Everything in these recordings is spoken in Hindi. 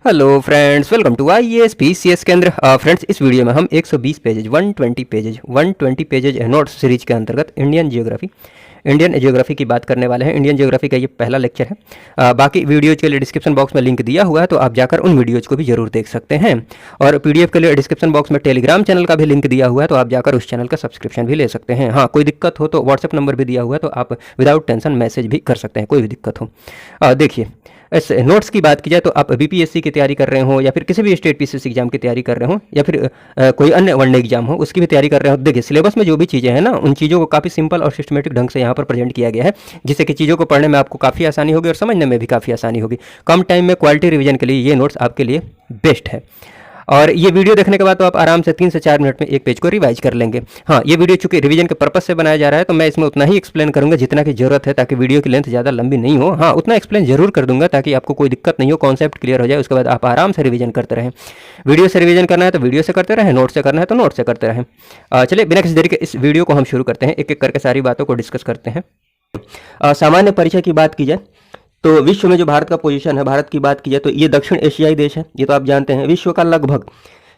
Hello friends, welcome to IAS PCS Kendra. Friends, इस वीडियो में हम 120 पेजेज 120 पेजेज नोट्स सीरीज के अंतर्गत इंडियन ज्योग्राफी की बात करने वाले हैं। इंडियन ज्योग्राफी का ये पहला लेक्चर है। बाकी वीडियोज के लिए डिस्क्रिप्शन बॉक्स में लिंक दिया हुआ है, तो आप जाकर उन वीडियोज को भी जरूर देख सकते हैं। और PDF के लिए डिस्क्रिप्शन बॉक्स में टेलीग्राम चैनल का भी लिंक दिया हुआ है, तो आप जाकर उस चैनल का सब्सक्रिप्शन भी ले सकते हैं। हाँ, कोई दिक्कत हो तो व्हाट्सएप नंबर भी दिया हुआ है, तो आप विदाउट टेंशन मैसेज भी कर सकते हैं, कोई भी दिक्कत हो। देखिए, इस नोट्स की बात की जाए तो आप BPSC की तैयारी कर रहे हो, या फिर किसी भी स्टेट PCC एग्जाम की तैयारी कर रहे हो, या फिर कोई अन्य वनडे एग्जाम हो उसकी भी तैयारी कर रहे हो, देखिए सिलेबस में जो भी चीज़ें हैं ना, उन चीज़ों को काफ़ी सिंपल और सिस्टमेटिक ढंग से यहाँ पर प्रेजेंट किया गया है, जिससे कि चीज़ों को पढ़ने में आपको काफ़ी आसानी होगी और समझने में भी काफ़ी आसानी होगी। कम टाइम में क्वालिटी रिवीजन के लिए ये नोट्स आपके लिए बेस्ट है। और ये वीडियो देखने के बाद तो आप आराम से 3 से 4 मिनट में एक पेज को रिवाइज कर लेंगे। हाँ, ये वीडियो चूंकि रिवीजन के पर्पस से बनाया जा रहा है, तो मैं इसमें उतना ही एक्सप्लेन करूंगा जितना की जरूरत है, ताकि वीडियो की लेंथ ज़्यादा लंबी नहीं हो। हाँ, उतना एक्सप्लेन जरूर कर दूंगा ताकि आपको कोई दिक्कत नहीं हो, कॉन्सेप्ट क्लियर हो जाए, उसके बाद आप आराम से रिवीजन करते रहें। वीडियो से रिवीजन करना है तो वीडियो से करते रहें, नोट से करना है तो नोट से करते रहें। चलिए, बिना किसी देरी के इस वीडियो को हम शुरू करते हैं, एक एक करके सारी बातों को डिस्कस करते हैं। सामान्य परिचय की बात की जाए तो विश्व में जो भारत का पोजीशन है, भारत की बात की जाए तो ये दक्षिण एशियाई देश है, ये तो आप जानते हैं। विश्व का लगभग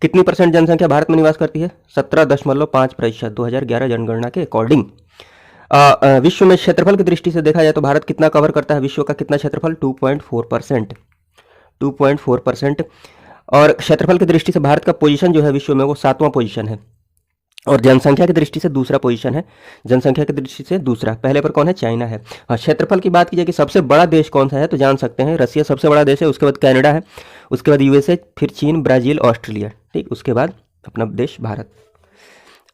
कितनी % जनसंख्या भारत में निवास करती है? 17.5%, 2011 जनगणना के अकॉर्डिंग। विश्व में क्षेत्रफल की दृष्टि से देखा जाए तो भारत कितना कवर करता है? विश्व का कितना क्षेत्रफल? 2.4%। और क्षेत्रफल की दृष्टि से भारत का पोजीशन जो है विश्व में वो 7वां पोजीशन है, और जनसंख्या की दृष्टि से दूसरा पोजीशन है। जनसंख्या की दृष्टि से दूसरा, पहले पर कौन है? चाइना है। हाँ, क्षेत्रफल की बात की जाए कि सबसे बड़ा देश कौन सा है, तो जान सकते हैं रसिया सबसे बड़ा देश है, उसके बाद कनाडा है, उसके बाद USA, फिर चीन, ब्राजील, ऑस्ट्रेलिया, ठीक, उसके बाद अपना देश भारत।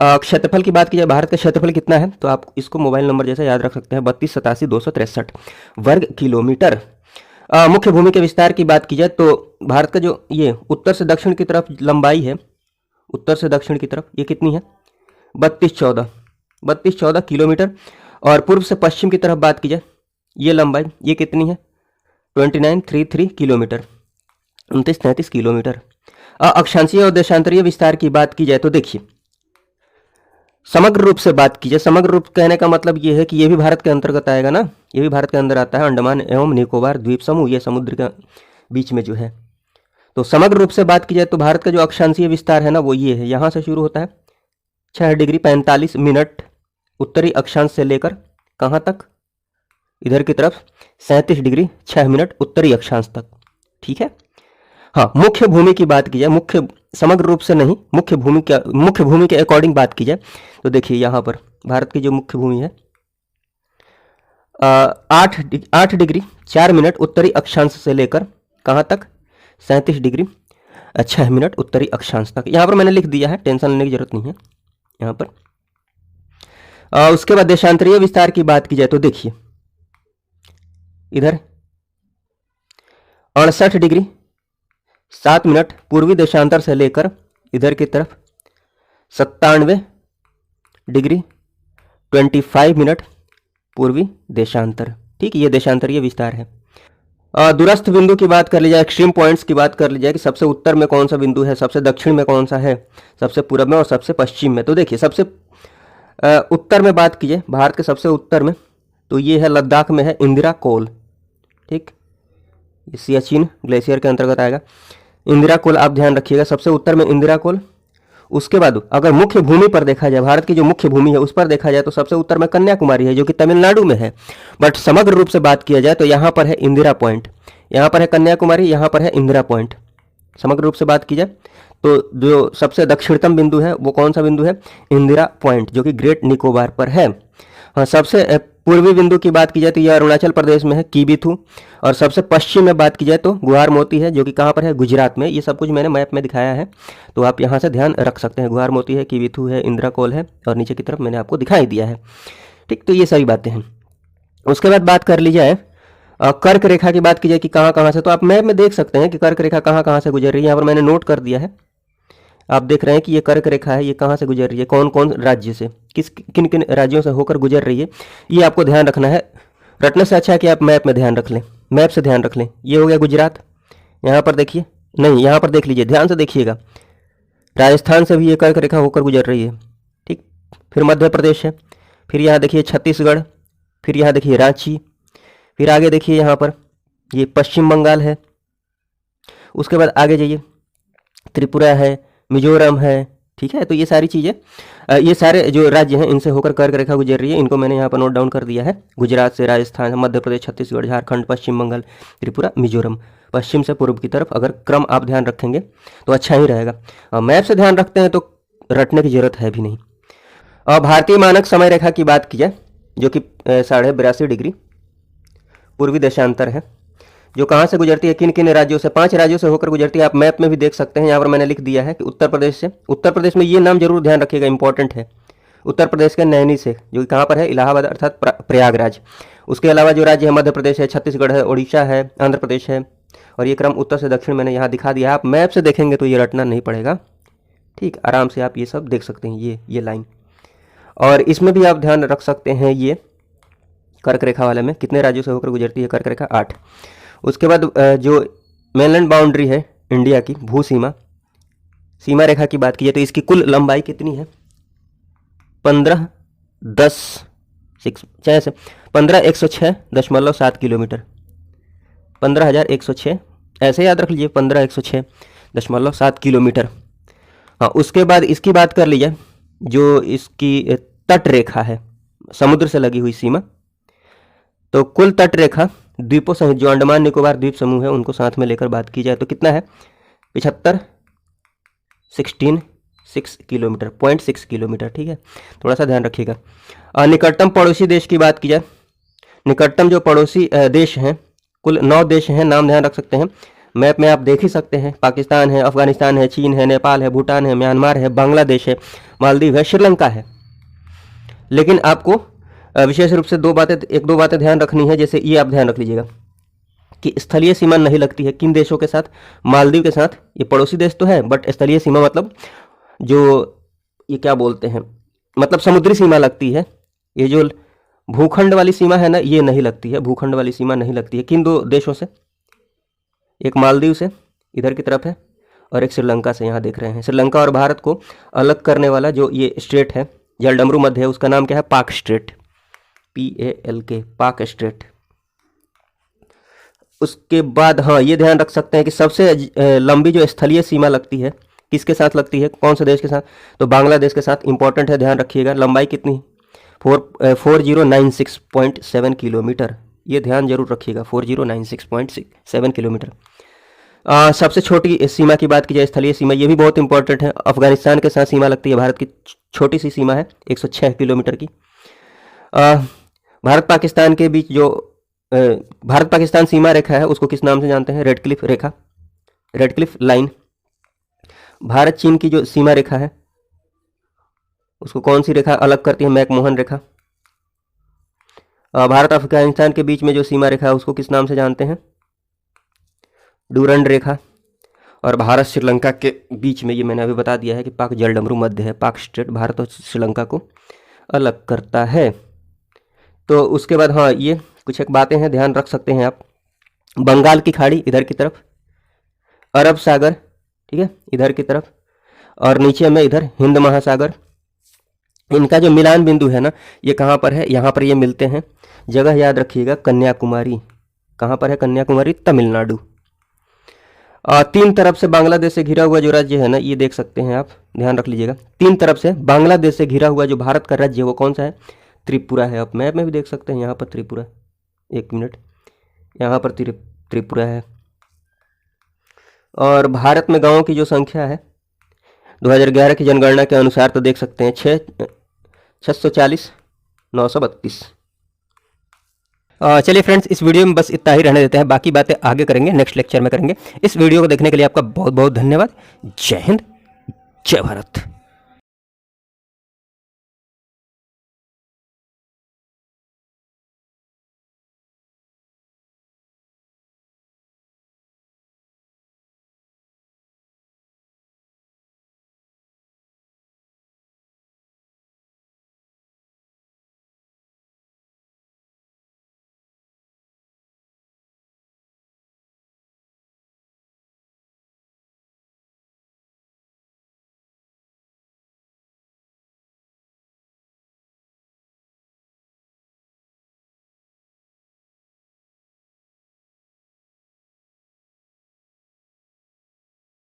क्षेत्रफल की बात की जाए, भारत का क्षेत्रफल कितना है, तो आप इसको मोबाइल नंबर जैसे याद रख सकते हैं, 3287,263 वर्ग किलोमीटर। मुख्य भूमि के विस्तार की बात की जाए तो भारत का जो ये उत्तर से दक्षिण की तरफ लंबाई है, उत्तर से दक्षिण की तरफ ये कितनी है? 3214 किलोमीटर। और पूर्व से पश्चिम की तरफ बात की जाए, ये लंबाई ये कितनी है? 2933 किलोमीटर, 2933 किलोमीटर। अक्षांशीय और देशांतरीय विस्तार की बात की जाए तो देखिए, समग्र रूप से बात की जाए, समग्र रूप कहने का मतलब ये है कि ये भी भारत के अंतर्गत आएगा ना, ये भी भारत के अंदर आता है। अंडमान एवं निकोबार द्वीप समूह, ये समुद्र के बीच में जो है। तो समग्र रूप से बात की जाए तो भारत का जो अक्षांशीय विस्तार है ना, वो ये है, यहाँ से शुरू होता है 6 डिग्री 45 मिनट उत्तरी अक्षांश से लेकर कहाँ तक? इधर की तरफ 37 डिग्री 6 मिनट उत्तरी अक्षांश तक, ठीक है। हाँ, मुख्य भूमि की बात की जाए, मुख्य समग्र रूप से नहीं, मुख्य भूमि के अकॉर्डिंग बात की जाए तो देखिए यहाँ पर भारत की जो मुख्य भूमि है 8 डिग्री 4 मिनट उत्तरी अक्षांश से लेकर कहाँ तक? 37 डिग्री 6 मिनट उत्तरी अक्षांश तक। यहाँ पर मैंने लिख दिया है, टेंशन लेने की जरूरत नहीं है यहाँ पर। उसके बाद देशांतरीय विस्तार की बात की जाए तो देखिए, इधर 68 डिग्री 7 मिनट पूर्वी देशांतर से लेकर इधर की तरफ 97 डिग्री 25 मिनट पूर्वी देशांतर, ठीक, ये देशांतरीय विस्तार है। दूरस्थ बिंदु की बात कर ली जाए, एक्सट्रीम पॉइंट्स की बात कर ली जाए कि सबसे उत्तर में कौन सा बिंदु है, सबसे दक्षिण में कौन सा है, सबसे पूर्व में और सबसे पश्चिम में। तो देखिए, सबसे उत्तर में बात कीजिए, भारत के सबसे उत्तर में तो ये है, लद्दाख में है इंदिरा कोल, ठीक, ये सियाचिन ग्लेशियर के अंतर्गत आएगा। इंदिरा कोल आप ध्यान रखिएगा, सबसे उत्तर में इंदिरा कोल। उसके बाद अगर मुख्य भूमि पर देखा जाए, भारत की जो मुख्य भूमि है उस पर देखा जाए तो सबसे उत्तर में कन्याकुमारी है, जो कि तमिलनाडु में है। बट समग्र रूप से बात किया जाए तो यहाँ पर है इंदिरा पॉइंट, यहाँ पर है कन्याकुमारी, यहाँ पर है इंदिरा पॉइंट। समग्र रूप से बात की जाए तो जो सबसे दक्षिणतम बिंदु है वो कौन सा बिंदु है? इंदिरा पॉइंट, जो कि ग्रेट निकोबार पर है। हाँ, सबसे पूर्वी बिंदु की बात की जाए तो यह अरुणाचल प्रदेश में है, कीबीथू। और सबसे पश्चिम में बात की जाए तो गुहार मोती है, जो कि कहाँ पर है? गुजरात में। ये सब कुछ मैंने मैप में दिखाया है, तो आप यहाँ से ध्यान रख सकते हैं। गुहार मोती है, कीबीथू है, इंदिरा कोल है, और नीचे की तरफ मैंने आपको दिखाई दिया है, ठीक। तो ये सारी बातें हैं। उसके बाद बात कर ली जाए कर्क रेखा की बात की जाए कि कहाँ कहाँ से, तो आप मैप में देख सकते हैं कि कर्क रेखा कहाँ कहाँ से गुजर रही है। यहाँ पर मैंने नोट कर दिया है, आप देख रहे हैं कि ये कर्क रेखा है, ये कहाँ से गुजर रही है, कौन कौन राज्य से, किन किन राज्यों से होकर गुजर रही है, ये आपको ध्यान रखना है। रटने से अच्छा है कि आप मैप में ध्यान रख लें, मैप से ध्यान रख लें। ये हो गया गुजरात, यहाँ पर देखिए, नहीं यहाँ पर देख लीजिए, ध्यान से देखिएगा, राजस्थान से भी ये कर्क रेखा होकर गुजर रही है, ठीक। फिर मध्य प्रदेश है, फिर यहाँ देखिए छत्तीसगढ़, फिर यहाँ देखिए रांची, फिर आगे देखिए यहाँ पर ये पश्चिम बंगाल है, उसके बाद आगे जाइए, त्रिपुरा है, मिजोरम है, ठीक है। तो ये सारी चीज़ें, ये सारे जो राज्य हैं इनसे होकर कर्क रेखा गुजर रही है। इनको मैंने यहाँ पर नोट डाउन कर दिया है। गुजरात से राजस्थान, मध्य प्रदेश, छत्तीसगढ़, झारखंड, पश्चिम बंगाल, त्रिपुरा, मिजोरम, पश्चिम से पूर्व की तरफ अगर क्रम आप ध्यान रखेंगे तो अच्छा ही रहेगा। मैप से ध्यान रखते हैं तो रटने की जरूरत है भी नहीं। और भारतीय मानक समय रेखा की बात की जाए जो कि 82.5 डिग्री पूर्वी देशांतर है, जो कहाँ से गुजरती है, किन किन राज्यों से, 5 राज्यों से होकर गुजरती है। आप मैप में भी देख सकते हैं, यहाँ पर मैंने लिख दिया है कि उत्तर प्रदेश से। उत्तर प्रदेश में ये नाम जरूर ध्यान रखिएगा, इंपॉर्टेंट है। उत्तर प्रदेश के नैनी से, जो कि कहाँ पर है, इलाहाबाद अर्थात प्रयागराज। उसके अलावा जो राज्य है, मध्य प्रदेश है, छत्तीसगढ़ है, उड़ीसा है, आंध्र प्रदेश है। और ये क्रम उत्तर से दक्षिण मैंने यहाँ दिखा दिया है। आप मैप से देखेंगे तो ये रटना नहीं पड़ेगा, ठीक, आराम से आप ये सब देख सकते हैं, ये लाइन। और इसमें भी आप ध्यान रख सकते हैं, ये कर्क रेखा वाले में कितने राज्यों से होकर गुजरती है कर्क रेखा, 8। उसके बाद जो मेनलैंड बाउंड्री है इंडिया की, भू सीमा, सीमा रेखा की बात कीजिए तो इसकी कुल लंबाई कितनी है, 15,106.7 किलोमीटर, 15,106, ऐसे याद रख लीजिए, 15,106.7 किलोमीटर। हाँ, उसके बाद इसकी बात कर लीजिए, जो इसकी तट रेखा है, समुद्र से लगी हुई सीमा, तो कुल तट रेखा द्वीपों सहित जो अंडमान निकोबार द्वीप समूह है उनको साथ में लेकर बात की जाए तो कितना है, 75.6 किलोमीटर, 0.6 किलोमीटर, ठीक है, थोड़ा सा ध्यान रखिएगा। निकटतम पड़ोसी देश की बात की जाए, निकटतम जो पड़ोसी देश हैं, कुल 9 देश हैं, नाम ध्यान रख सकते हैं, मैप में आप देख ही सकते हैं। पाकिस्तान है, अफगानिस्तान है, चीन है, नेपाल है, भूटान है, म्यांमार है, बांग्लादेश है, मालदीव है, श्रीलंका है। लेकिन आपको विशेष रूप से एक दो बातें ध्यान रखनी है। जैसे ये आप ध्यान रख लीजिएगा कि स्थलीय सीमा नहीं लगती है किन देशों के साथ, मालदीव के साथ। ये पड़ोसी देश तो है बट स्थलीय सीमा मतलब जो ये क्या बोलते हैं, मतलब समुद्री सीमा लगती है। ये जो भूखंड वाली सीमा है ना, ये नहीं लगती है, भूखंड वाली सीमा नहीं लगती है। किन 2 देशों से, एक मालदीव से इधर की तरफ है और एक श्रीलंका से, यहाँ देख रहे हैं। श्रीलंका और भारत को अलग करने वाला जो ये स्ट्रेट है, जलडमरू मध्य है, उसका नाम क्या है, पाक स्ट्रेट, PALK, पाक स्ट्रेट। उसके बाद हाँ, ये ध्यान रख सकते हैं कि सबसे लंबी जो स्थलीय सीमा लगती है किसके साथ लगती है, कौन से देश के साथ, तो बांग्लादेश के साथ। इंपॉर्टेंट है, ध्यान रखिएगा। लंबाई कितनी, 4096.7 किलोमीटर, ये ध्यान जरूर रखिएगा, 4096.7 किलोमीटर। सबसे छोटी सीमा की बात की जाए, स्थलीय सीमा, ये भी बहुत इंपॉर्टेंट है। अफगानिस्तान के साथ सीमा लगती है, भारत की छोटी सी सीमा है 106 किलोमीटर की। भारत पाकिस्तान के बीच जो भारत पाकिस्तान सीमा रेखा है उसको किस नाम से जानते हैं, रेडक्लिफ रेखा, रेडक्लिफ लाइन। भारत चीन की जो सीमा रेखा है उसको कौन सी रेखा अलग करती है, मैकमोहन रेखा। भारत अफगानिस्तान के बीच में जो सीमा रेखा है उसको किस नाम से जानते हैं, डूरंड रेखा। और भारत श्रीलंका के बीच में ये मैंने अभी बता दिया है कि पाक जलडमरू मध्य है, पाक स्ट्रेट भारत और श्रीलंका को अलग करता है। तो उसके बाद हाँ, ये कुछ एक बातें हैं, ध्यान रख सकते हैं आप। बंगाल की खाड़ी इधर की तरफ, अरब सागर, ठीक है, इधर की तरफ, और नीचे में इधर हिंद महासागर। इनका जो मिलान बिंदु है ना, ये कहाँ पर है, यहाँ पर ये मिलते हैं। जगह याद रखिएगा, कन्याकुमारी। कहाँ पर है कन्याकुमारी, तमिलनाडु। 3 तरफ से बांग्लादेश से घिरा हुआ जो राज्य है ना, ये देख सकते हैं आप, ध्यान रख लीजिएगा। 3 तरफ से बांग्लादेश से घिरा हुआ जो भारत का राज्य है वो कौन सा है, त्रिपुरा है। आप मैप में भी देख सकते हैं, यहाँ पर त्रिपुरा, 1 मिनट, यहाँ पर त्रिपुरा है। और भारत में गांवों की जो संख्या है 2011 की जनगणना के अनुसार तो देख सकते हैं 640,932। चलिए फ्रेंड्स, इस वीडियो में बस इतना ही रहने देते हैं, बाकी बातें आगे करेंगे, नेक्स्ट लेक्चर में करेंगे। इस वीडियो को देखने के लिए आपका बहुत बहुत धन्यवाद। जय हिंद, जय भारत।